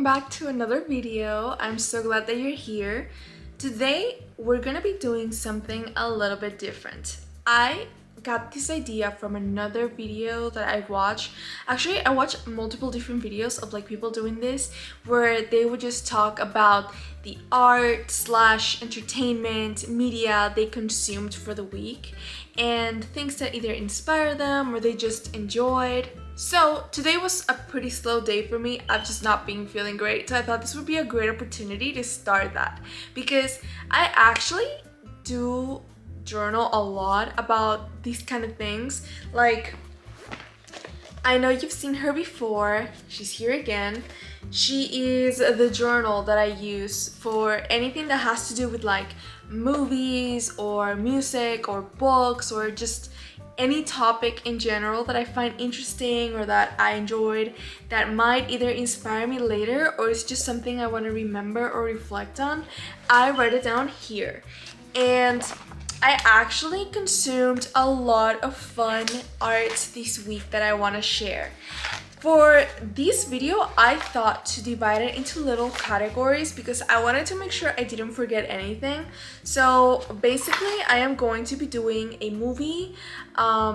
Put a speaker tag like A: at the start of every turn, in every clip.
A: back to another video. I'm so glad that you're here. Today we're gonna be doing something a little bit different. I got this idea from another video that I watched. Actually, I watched multiple different videos of like people doing this where they would just talk about the art slash entertainment media they consumed for the week and things that either inspire them or they just enjoyed. So today was a pretty slow day for me. I've just not been feeling great, so I thought this would be a great opportunity to start that because I actually do journal a lot about these kind of things. Like, I know you've seen her before. She's here again. She is the journal that I use for anything that has to do with like movies or music or books or just any topic in general that I find interesting or that I enjoyed that might either inspire me later or it's just something I want to remember or reflect on. I write it down here. And I actually consumed a lot of fun art this week that I want to share. For this video, I thought to divide it into little categories because I wanted to make sure I didn't forget anything. So basically, I am going to be doing a movie,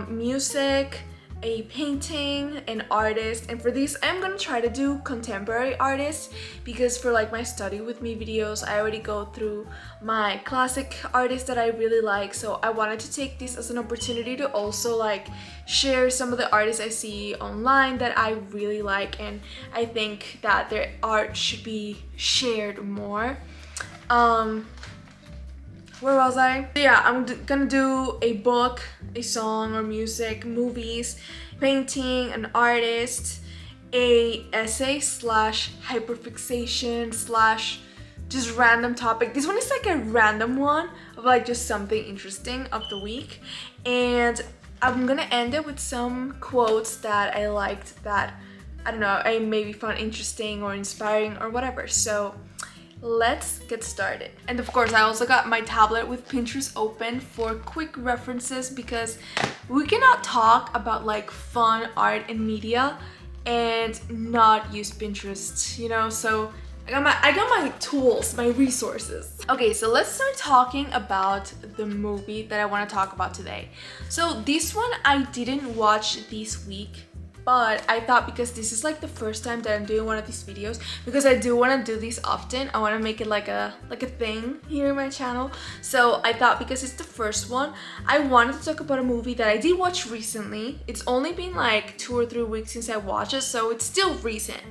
A: music, a painting, an artist, and for these I'm gonna try to do contemporary artists because for like my study with me videos I already go through my classic artists that I really like, so I wanted to take this as an opportunity to also like share some of the artists I see online that I really like and I think that their art should be shared more. Where was I? Yeah, I'm gonna do a book, a song or music, movies, painting, an artist, a essay slash hyperfixation slash just random topic. This one is like a random one of like just something interesting of the week. And I'm gonna end it with some quotes that I liked that, I don't know, I maybe found interesting or inspiring or whatever. So let's get started. And of course I also got my tablet with Pinterest open for quick references because we cannot talk about like fun art and media and not use Pinterest, you know? So I got my tools, my resources. Okay, so let's start talking about the movie that I want to talk about today. So this one I didn't watch this week, but I thought because this is like the first time that I'm doing one of these videos, because I do want to do these often, I want to make it like a thing here in my channel. So I thought because it's the first one, I wanted to talk about a movie that I did watch recently. It's only been like 2 or 3 weeks since I watched it, so it's still recent,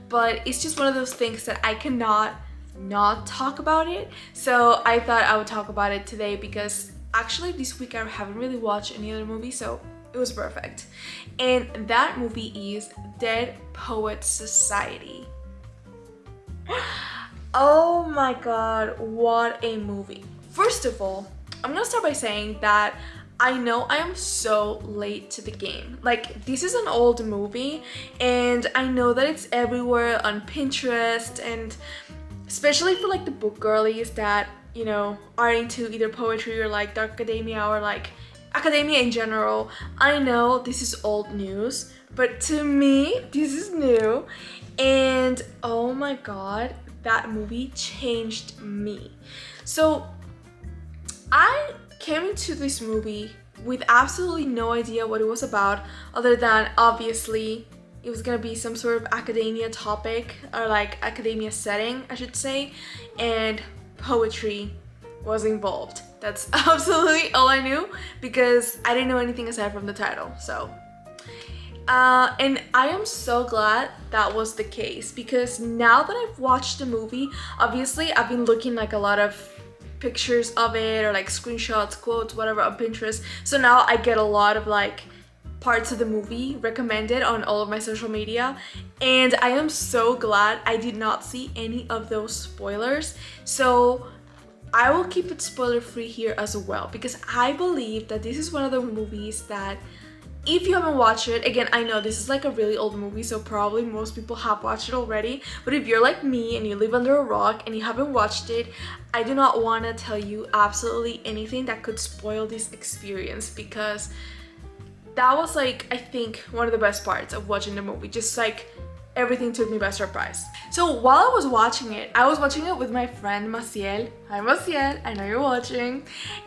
A: but it's just one of those things that I cannot not talk about it. So I thought I would talk about it today because actually this week I haven't really watched any other movie, so it was perfect. And that movie is Dead Poets Society. Oh my god, what a movie. First of all, I'm gonna start by saying that I know I am so late to the game. Like, this is an old movie and I know that it's everywhere on Pinterest, and especially for like the book girlies that, you know, are into either poetry or like dark academia or like academia in general. I know this is old news, but to me, this is new. And oh my god, that movie changed me. So I came into this movie with absolutely no idea what it was about, other than obviously it was gonna be some sort of academia topic or like academia setting, I should say, and poetry was involved. That's absolutely all I knew because I didn't know anything aside from the title. So and I am so glad that was the case because now that I've watched the movie, obviously I've been looking like a lot of pictures of it or like screenshots, quotes, whatever on Pinterest. So now I get a lot of like parts of the movie recommended on all of my social media, and I am so glad I did not see any of those spoilers. So I will keep it spoiler free here as well because I believe that this is one of the movies that if you haven't watched it, again, I know this is like a really old movie, so probably most people have watched it already, but if you're like me and you live under a rock and you haven't watched it, I do not want to tell you absolutely anything that could spoil this experience because that was like, I think, one of the best parts of watching the movie. Just like everything took me by surprise. So while I was watching it with my friend Maciel. Hi Maciel, I know you're watching.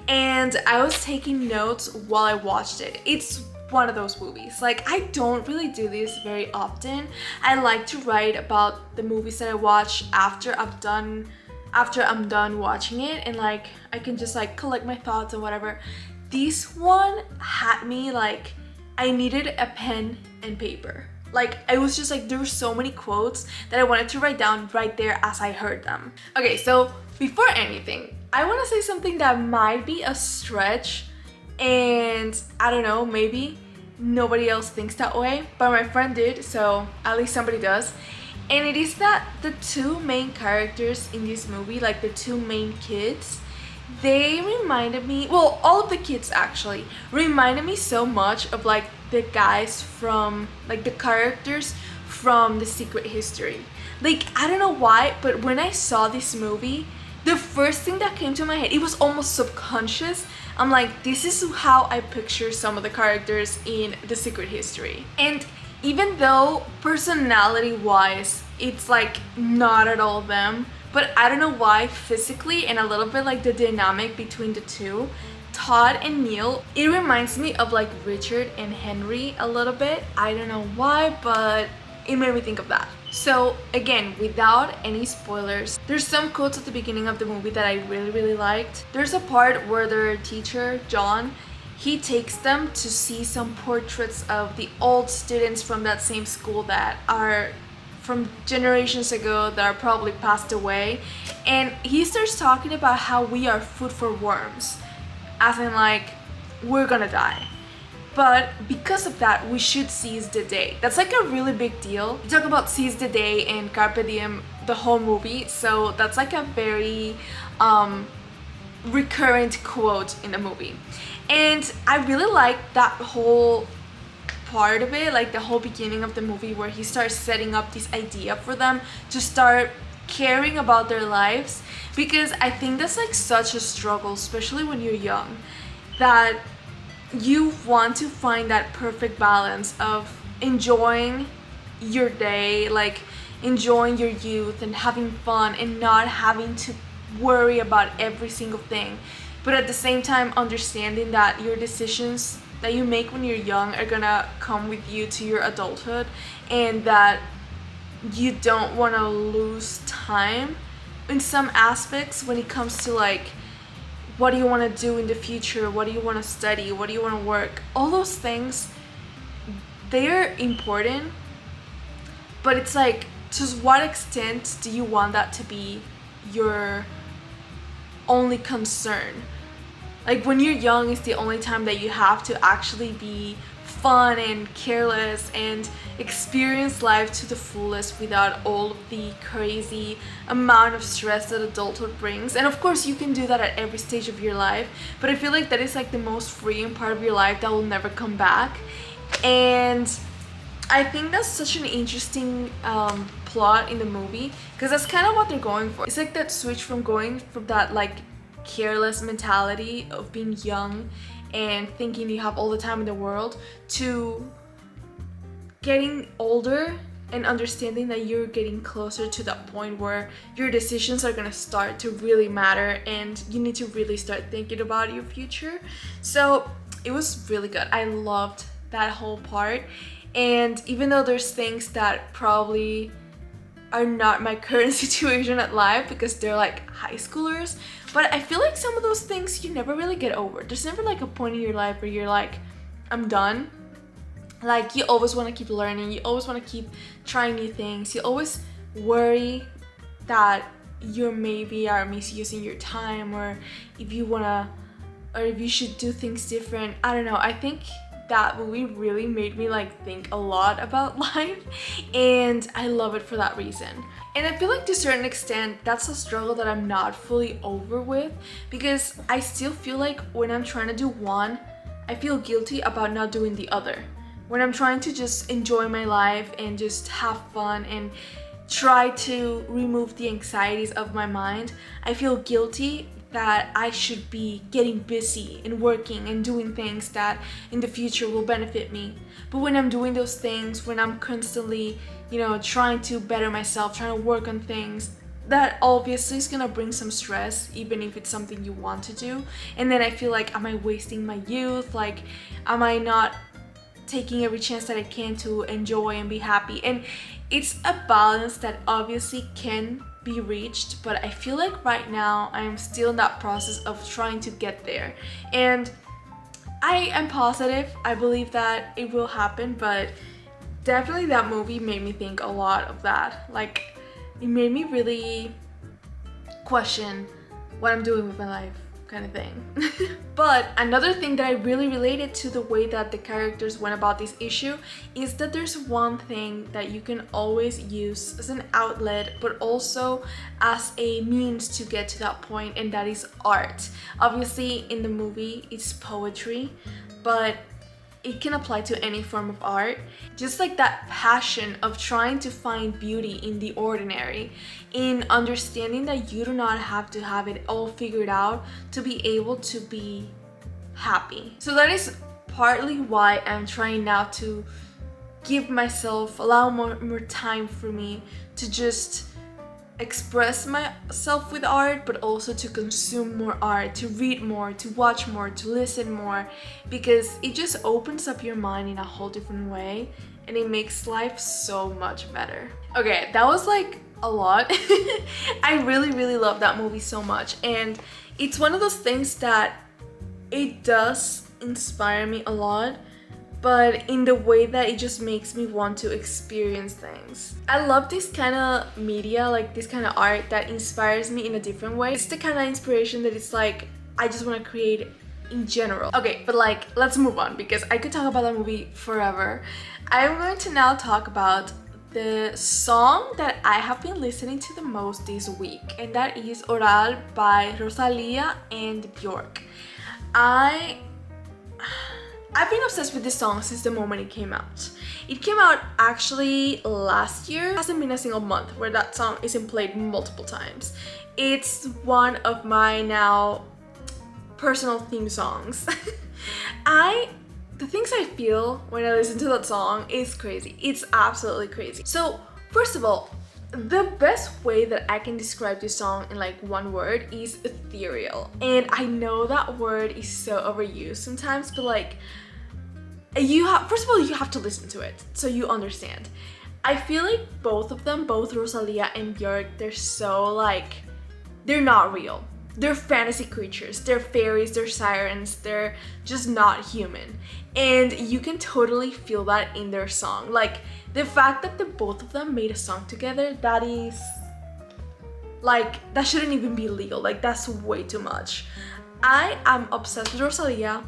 A: And I was taking notes while I watched it. It's one of those movies. Like, I don't really do this very often. I like to write about the movies that I watch after I'm done watching it, and like I can just like collect my thoughts and whatever. This one had me like I needed a pen and paper. Like, I was just like, there were so many quotes that I wanted to write down right there as I heard them. Okay, so before anything, I want to say something that might be a stretch, and I don't know, maybe nobody else thinks that way, but my friend did, so at least somebody does. And it is that the two main characters in this movie, like the two main kids, they reminded me, well, all of the kids actually reminded me so much of like the guys from, like the characters from The Secret History. Like, I don't know why, but when I saw this movie, the first thing that came to my head, it was almost subconscious. I'm like, this is how I picture some of the characters in The Secret History. And even though personality wise it's like not at all them, but I don't know why physically and a little bit like the dynamic between the two, Todd and Neil, it reminds me of like Richard and Henry a little bit. I don't know why, but it made me think of that. So again, without any spoilers, there's some quotes at the beginning of the movie that I really liked. There's a part where their teacher, John, he takes them to see some portraits of the old students from that same school that are from generations ago that are probably passed away, and he starts talking about how we are food for worms, as in like we're gonna die. But because of that, we should seize the day. That's like a really big deal. You talk about seize the day and carpe diem the whole movie, so that's like a very recurrent quote in the movie. And I really like that whole part of it, like the whole beginning of the movie where he starts setting up this idea for them to start caring about their lives, because I think that's like such a struggle, especially when you're young, that you want to find that perfect balance of enjoying your day, like enjoying your youth and having fun and not having to worry about every single thing, but at the same time understanding that your decisions that you make when you're young are gonna come with you to your adulthood, and that you don't want to lose time in some aspects when it comes to like what do you want to do in the future, what do you want to study, what do you want to work. All those things, they're important, but it's like, to what extent do you want that to be your only concern? Like, when you're young, it's the only time that you have to actually be fun and careless and experience life to the fullest without all of the crazy amount of stress that adulthood brings. And of course you can do that at every stage of your life, but I feel like that is like the most freeing part of your life that will never come back. And I think that's such an interesting plot in the movie, because that's kind of what they're going for. It's like that switch from going from that like careless mentality of being young and thinking you have all the time in the world, to getting older and understanding that you're getting closer to that point where your decisions are gonna start to really matter and you need to really start thinking about your future. So it was really good. I loved that whole part. And even though there's things that probably are not my current situation at life because they're like high schoolers, but I feel like some of those things you never really get over. There's never like a point in your life where you're like, I'm done. Like, you always want to keep learning, you always want to keep trying new things, you always worry that you maybe are misusing your time, or if you wanna, or if you should do things different. I don't know, I think that movie really made me like think a lot about life, and I love it for that reason. And I feel like to a certain extent that's a struggle that I'm not fully over with, because I still feel like when I'm trying to do one, I feel guilty about not doing the other. When I'm trying to just enjoy my life and just have fun and try to remove the anxieties of my mind, I feel guilty that I should be getting busy and working and doing things that in the future will benefit me. But when I'm doing those things, when I'm constantly, trying to better myself, trying to work on things, that obviously is gonna bring some stress, even if it's something you want to do. And then I feel like, am I wasting my youth? Like, am I not taking every chance that I can to enjoy and be happy? And it's a balance that obviously can be reached, but I feel like right now I'm still in that process of trying to get there. And I am positive, I believe that it will happen, but definitely that movie made me think a lot of that. Like, it made me really question what I'm doing with my life, kind of thing. But another thing that I really related to the way that the characters went about this issue is that there's one thing that you can always use as an outlet, but also as a means to get to that point, and that is art. Obviously in the movie it's poetry, but it can apply to any form of art. Just like that passion of trying to find beauty in the ordinary, in understanding that you do not have to have it all figured out to be able to be happy. So that is partly why I'm trying now to allow more time for me to just express myself with art, but also to consume more art, to read more, to watch more, to listen more, because it just opens up your mind in a whole different way and it makes life so much better. Okay, that was like a lot. I really love that movie so much, and it's one of those things that it does inspire me a lot, but in the way that it just makes me want to experience things. I love this kind of media, like this kind of art that inspires me in a different way. It's the kind of inspiration that it's like, I just want to create in general. Okay, but like, let's move on because I could talk about that movie forever. I'm going to now talk about the song that I have been listening to the most this week, and that is Oral by Rosalia and Bjork. I've been obsessed with this song since the moment it came out. It came out actually last year. It hasn't been a single month where that song isn't played multiple times. It's one of my now personal theme songs. The things I feel when I listen to that song is crazy. It's absolutely crazy. So first of all, the best way that I can describe this song in like one word is ethereal. And I know that word is so overused sometimes, but like, first of all, you have to listen to it so you understand. I feel like both of them, both Rosalia and Björk, they're so like, they're not real. They're fantasy creatures, they're fairies, they're sirens, they're just not human. And you can totally feel that in their song. Like, the fact that the both of them made a song together, that is like, that shouldn't even be legal. Like, that's way too much. I am obsessed with Rosalia.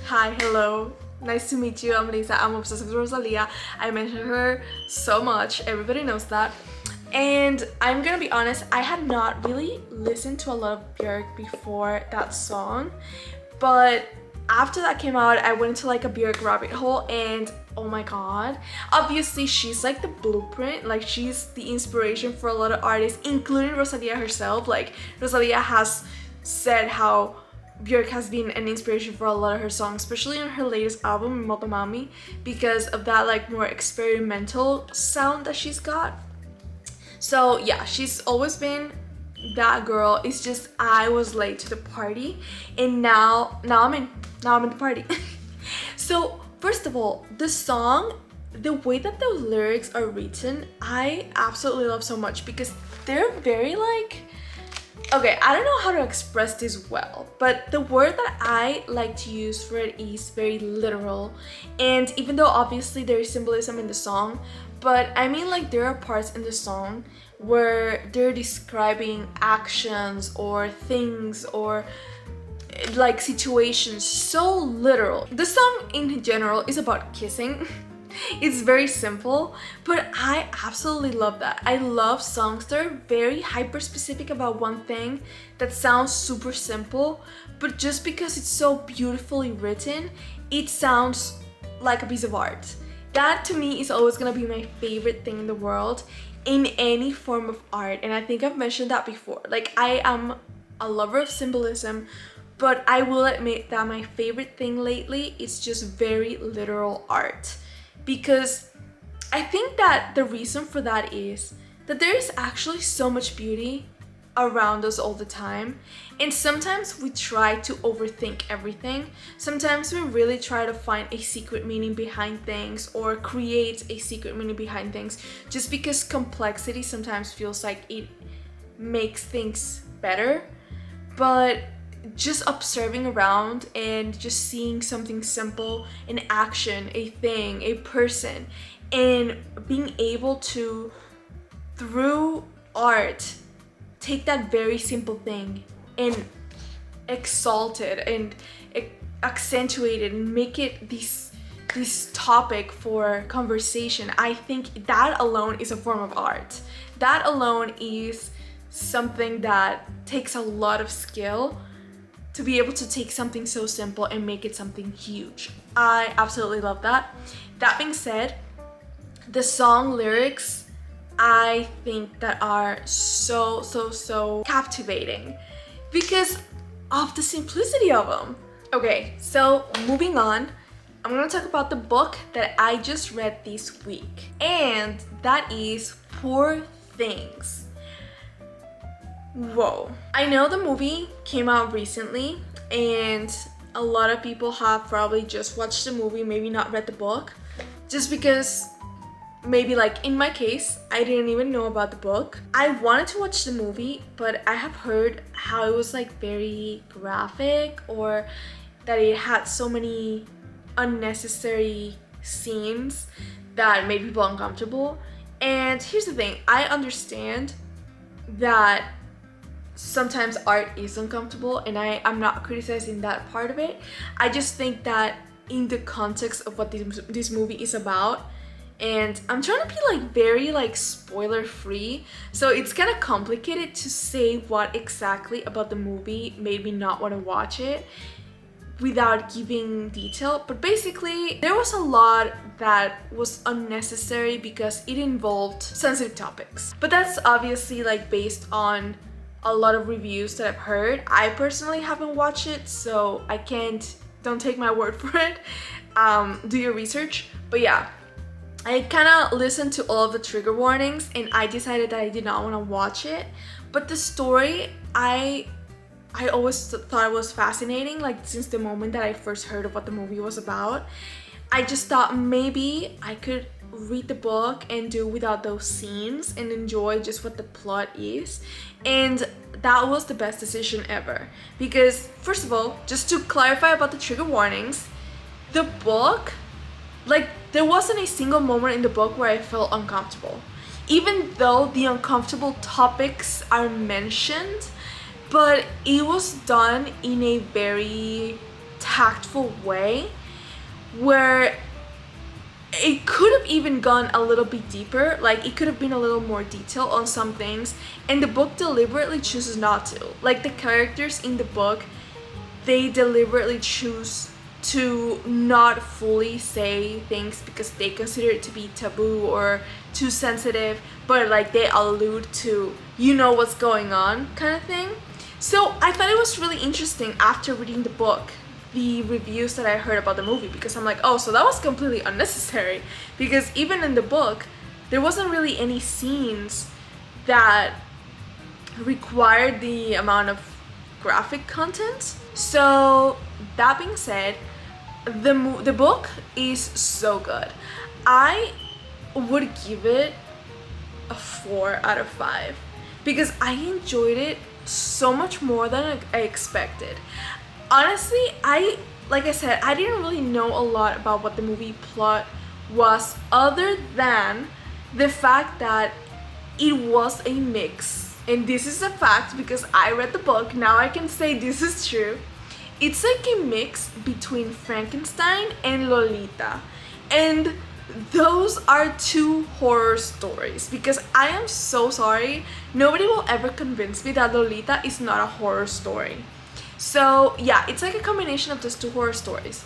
A: Hi, hello, nice to meet you. I'm Lisa. I'm obsessed with Rosalia. I mention her so much, everybody knows that. And I'm gonna be honest, I had not really listened to a lot of Björk before that song, but after that came out, I went into like a Björk rabbit hole, and oh my god, obviously she's like the blueprint, like she's the inspiration for a lot of artists, including Rosalia herself. Like, Rosalia has said how Björk has been an inspiration for a lot of her songs, especially on her latest album, Motomami, because of that like more experimental sound that she's got. So yeah, she's always been that girl. It's just I was late to the party, and now I'm in the party. So first of all, the song, the way that those lyrics are written, I absolutely love so much, because they're very like, okay, I don't know how to express this well, but the word that I like to use for it is very literal. And even though obviously there is symbolism in the song, but I mean, like, there are parts in the song where they're describing actions or things or like situations so literal. The song in general is about kissing. It's very simple, but I absolutely love that. I love songs that are very hyper specific about one thing that sounds super simple, but just because it's so beautifully written, it sounds like a piece of art. That to me is always gonna be my favorite thing in the world in any form of art, and I think I've mentioned that before. Like, I am a lover of symbolism, but I will admit that my favorite thing lately is just very literal art. Because I think that the reason for that is that there is actually so much beauty around us all the time, and sometimes we try to overthink everything. Sometimes we really try to find a secret meaning behind things or create a secret meaning behind things just because complexity sometimes feels like it makes things better. But just observing around and just seeing something simple, an action, a thing, a person, and being able to, through art, take that very simple thing and exalt it and accentuate it and make it this topic for conversation. I think that alone is a form of art. That alone is something that takes a lot of skill to be able to take something so simple and make it something huge. I absolutely love that. That being said, the song lyrics I think that are so captivating because of the simplicity of them. Okay, so moving on, I'm gonna talk about the book that I just read this week, and that is Poor Things. Whoa. I know the movie came out recently, and a lot of people have probably just watched the movie, maybe not read the book, just because maybe like in my case, I didn't even know about the book. I wanted to watch the movie, but I have heard how it was like very graphic or that it had so many unnecessary scenes that made people uncomfortable. And here's the thing, I understand that sometimes art is uncomfortable, and I'm not criticizing that part of it. I just think that in the context of what this movie is about, and I'm trying to be like very like spoiler free, so it's kind of complicated to say what exactly about the movie made me not want to watch it without giving detail. But basically there was a lot that was unnecessary because it involved sensitive topics, but that's obviously like based on a lot of reviews that I've heard. I personally haven't watched it, so don't take my word for it. Do your research. But yeah, I kind of listened to all of the trigger warnings and I decided that I did not want to watch it. But the story, I always thought it was fascinating, like since the moment that I first heard of what the movie was about. I just thought maybe I could read the book and do without those scenes and enjoy just what the plot is. And that was the best decision ever. Because first of all, just to clarify about the trigger warnings, the book, like there wasn't a single moment in the book where I felt uncomfortable. Even though the uncomfortable topics are mentioned, but it was done in a very tactful way where it could have even gone a little bit deeper, like it could have been a little more detailed on some things, and the book deliberately chooses not to. Like the characters in the book, they deliberately choose to not fully say things because they consider it to be taboo or too sensitive, but like they allude to, you know what's going on kind of thing. So I thought it was really interesting after reading the book, the reviews that I heard about the movie, because I'm like, oh, so that was completely unnecessary, because even in the book there wasn't really any scenes that required the amount of graphic content. So that being said, the book is so good. I would give it a 4 out of 5 because I enjoyed it so much more than I expected. Honestly, like I said, I didn't really know a lot about what the movie plot was other than the fact that it was a mix. And this is a fact because I read the book, now I can say this is true. It's like a mix between Frankenstein and Lolita. And those are two horror stories, because I am so sorry, nobody will ever convince me that Lolita is not a horror story. So yeah, it's like a combination of those two horror stories.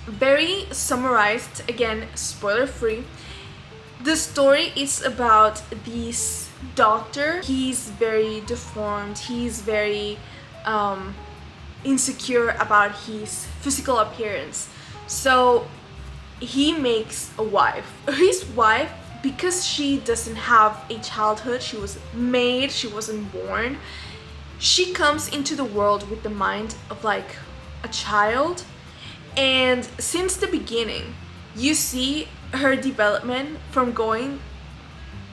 A: Very summarized, again, spoiler free. The story is about these doctor, he's very deformed, he's very insecure about his physical appearance. So he makes a wife. His wife, because she doesn't have a childhood, she was made, she wasn't born, she comes into the world with the mind of like a child. And since the beginning, you see her development from going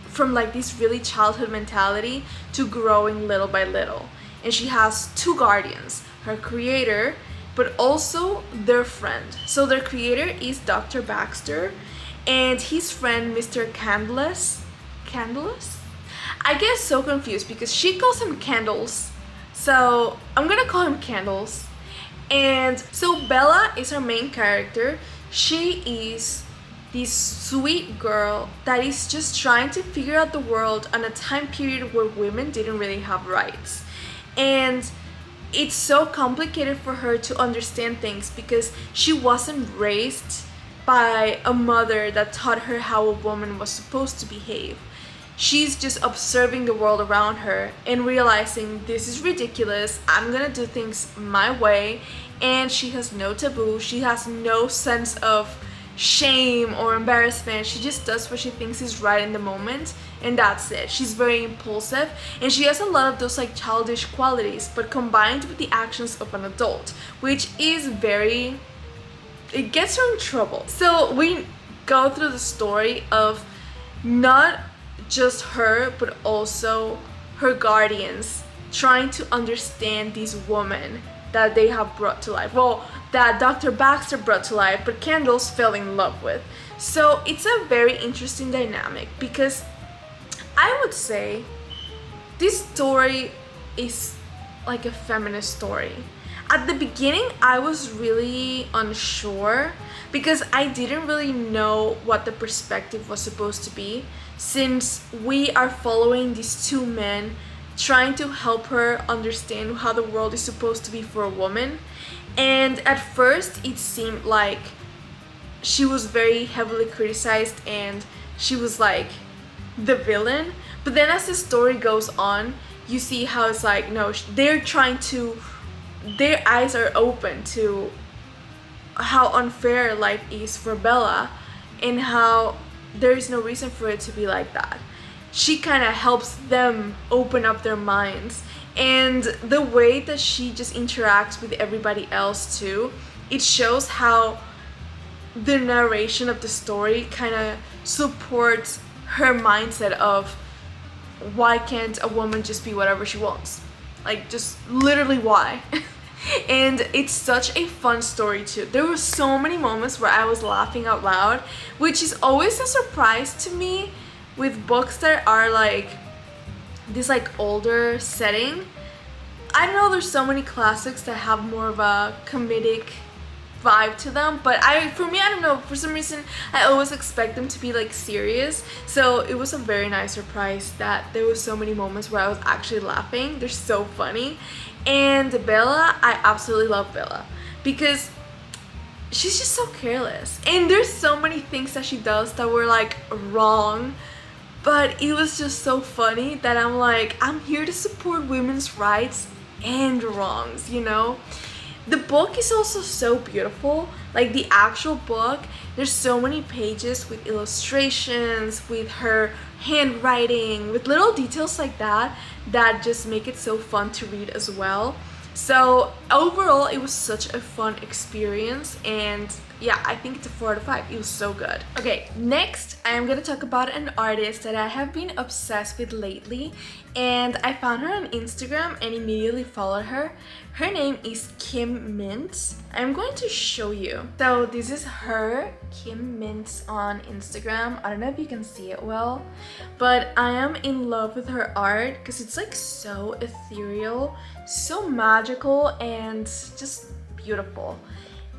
A: from like this really childhood mentality to growing little by little. And she has two guardians, her creator, but also their friend. So their creator is Dr. Baxter, and his friend Mr. Candless. Candless? I get so confused because she calls him Candles, so I'm gonna call him Candles. And so Bella is our main character. She is this sweet girl that is just trying to figure out the world on a time period where women didn't really have rights. And it's so complicated for her to understand things because she wasn't raised by a mother that taught her how a woman was supposed to behave. She's just observing the world around her and realizing this is ridiculous, I'm gonna do things my way, and she has no taboo, she has no sense of shame or embarrassment. She just does what she thinks is right in the moment, and that's it. She's very impulsive, and she has a lot of those like childish qualities, but combined with the actions of an adult, which is very, it gets her in trouble. So we go through the story of not just her, but also her guardians trying to understand these women that they have brought to life. Well, that Dr. Baxter brought to life, but Candles fell in love with. So it's a very interesting dynamic because I would say this story is like a feminist story. At the beginning, I was really unsure because I didn't really know what the perspective was supposed to be, since we are following these two men trying to help her understand how the world is supposed to be for a woman. And at first it seemed like she was very heavily criticized and she was like the villain, but then as the story goes on, you see how it's like, no, they're trying to, their eyes are open to how unfair life is for Bella and how there is no reason for it to be like that. She kind of helps them open up their minds, and the way that she just interacts with everybody else too, it shows how the narration of the story kind of supports her mindset of why can't a woman just be whatever she wants, like just literally why. And it's such a fun story too. There were so many moments where I was laughing out loud, which is always a surprise to me with books that are like this like older setting. I don't know, there's so many classics that have more of a comedic vibe to them, but for me, I don't know, for some reason I always expect them to be like serious. So it was a very nice surprise that there was so many moments where I was actually laughing. They're so funny. And Bella, I absolutely love Bella because she's just so careless, and there's so many things that she does that were like wrong, but it was just so funny that I'm like, I'm here to support women's rights and wrongs, you know? The book is also so beautiful, like the actual book, there's so many pages with illustrations, with her handwriting, with little details like that that just make it so fun to read as well. So overall, it was such a fun experience, and yeah, I think it's a 4 out of 5. It was so good. Okay, next I am gonna talk about an artist that I have been obsessed with lately, and I found her on Instagram and immediately followed her. Her name is Kim Mintz. I'm going to show you. So this is her, Kim Mintz, on Instagram. I don't know if you can see it well, but I am in love with her art because it's like so ethereal, so magical, and just beautiful.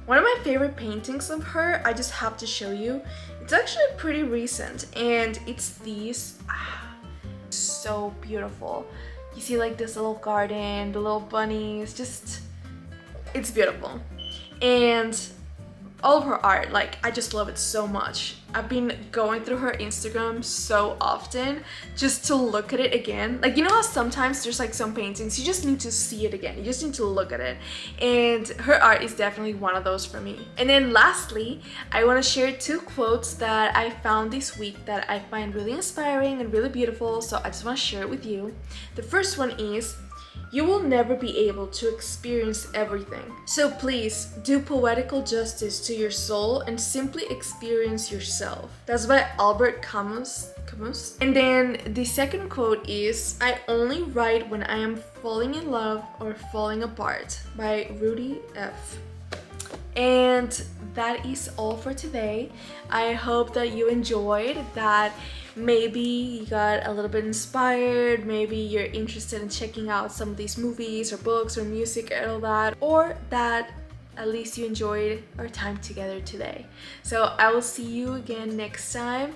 A: One of my favorite paintings of her, I just have to show you. It's actually pretty recent, and it's these. So beautiful. You see like this little garden, the little bunnies, just, it's beautiful. And all of her art. Like, I just love it so much. I've been going through her Instagram so often just to look at it again. Like, you know how sometimes there's like some paintings you just need to see it again, you just need to look at it, and her art is definitely one of those for me. And then lastly, I want to share 2 quotes that I found this week that I find really inspiring and really beautiful, so I just want to share it with you. The first one is, "You will never be able to experience everything. So please do poetical justice to your soul and simply experience yourself." That's by Albert Camus. And then the second quote is, "I only write when I am falling in love or falling apart," by Rudy F. And that is all for today. I hope that you enjoyed, that maybe you got a little bit inspired, maybe you're interested in checking out some of these movies or books or music and all that, or that at least you enjoyed our time together today. So I will see you again next time,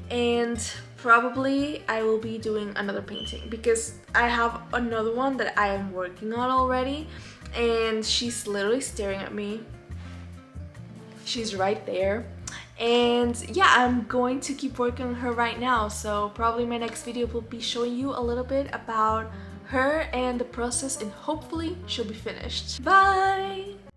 A: and probably I will be doing another painting because I have another one that I am working on already, and she's literally staring at me. She's right there. And yeah, I'm going to keep working on her right now, so probably my next video will be showing you a little bit about her and the process, and hopefully she'll be finished. Bye!